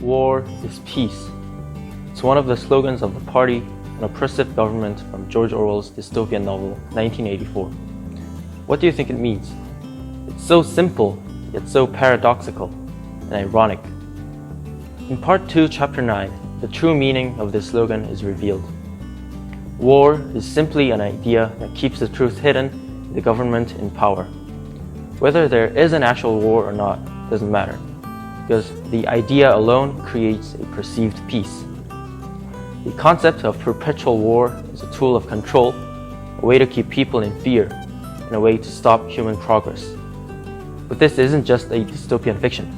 War is peace. It's one of the slogans of the party, an oppressive government from George Orwell's dystopian novel 1984. What do you think it means? It's so simple, yet so paradoxical and ironic. In Part 2, Chapter 9, the true meaning of this slogan is revealed. War is simply an idea that keeps the truth hidden in the government in power. Whether there is an actual war or not doesn't matter, because the idea alone creates a perceived peace. The concept of perpetual war is a tool of control, a way to keep people in fear, and a way to stop human progress. But this isn't just a dystopian fiction.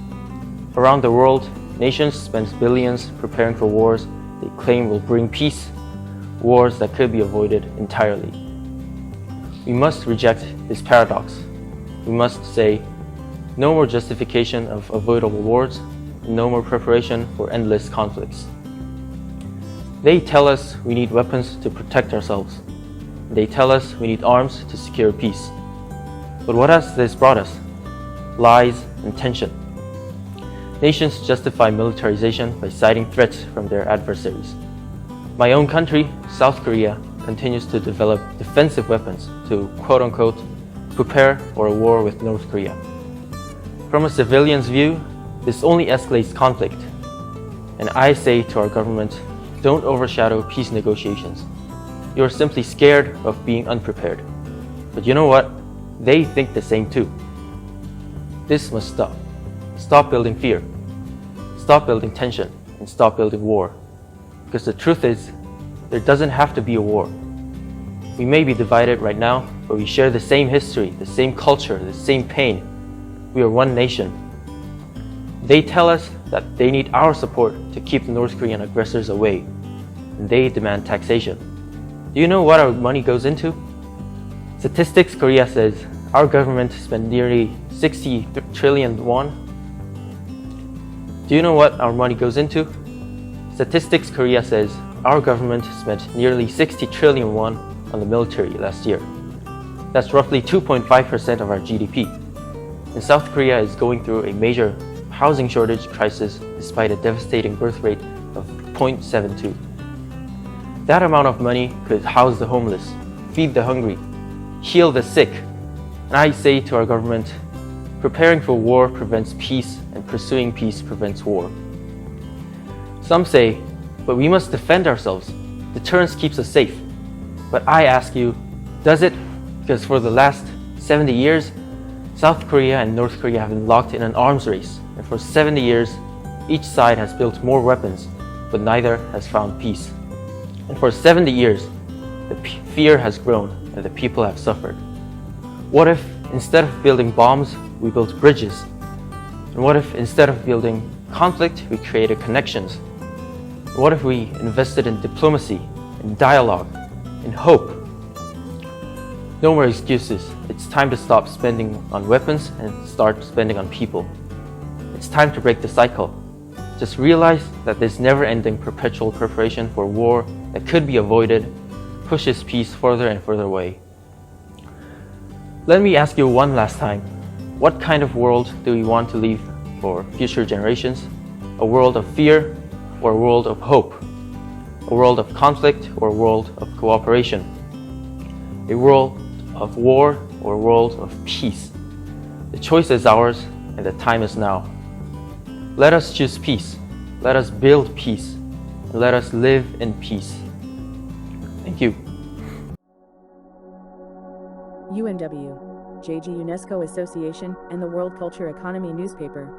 Around the world, nations spend billions preparing for wars they claim will bring peace, wars that could be avoided entirely. We must reject this paradox. We must say, no more justification of avoidable wars, and no more preparation for endless conflicts. They tell us we need weapons to protect ourselves. They tell us we need arms to secure peace. But what has this brought us? Lies and tension. Nations justify militarization by citing threats from their adversaries. My own country, South Korea, continues to develop defensive weapons to quote-unquote prepare for a war with North Korea. From a civilian's view, this only escalates conflict. And I say to our government, don't overshadow peace negotiations. You are simply scared of being unprepared. But you know what? They think the same too. This must stop. Stop building fear. Stop building tension and stop building war. Because the truth is, there doesn't have to be a war. We may be divided right now, but we share the same history, the same culture, the same pain. We are one nation. They tell us that they need our support to keep the North Korean aggressors away, and they demand taxation. Do you know what our money goes into? Statistics Korea says our government spent nearly 60 trillion won. Do you know what our money goes into? Statistics Korea says our government spent nearly 60 trillion won on the military last year. That's roughly 2.5% of our GDP. And South Korea is going through a major housing shortage crisis despite a devastating birth rate of 0.72. That amount of money could house the homeless, feed the hungry, heal the sick. And I say to our government, preparing for war prevents peace and pursuing peace prevents war. Some say, but we must defend ourselves. Deterrence keeps us safe. But I ask you, does it? Because for the last 70 years, South Korea and North Korea have been locked in an arms race. And for 70 years, each side has built more weapons, but neither has found peace. And for 70 years, the fear has grown and the people have suffered. What if instead of building bombs, we built bridges? And what if instead of building conflict, we created connections? What if we invested in diplomacy, in dialogue, in hope? No more excuses. It's time to stop spending on weapons and start spending on people. It's time to break the cycle. Just realize that this never-ending perpetual preparation for war that could be avoided pushes peace further and further away. Let me ask you one last time. What kind of world do we want to leave for future generations? A world of fear or a world of hope? A world of conflict or a world of cooperation? A world of war or a world of peace? The choice is ours and the time is now. Let us choose peace. Let us build peace. And let us live in peace. Thank you. UNW, Jeju UNESCO Association, and the World Culture Economy newspaper.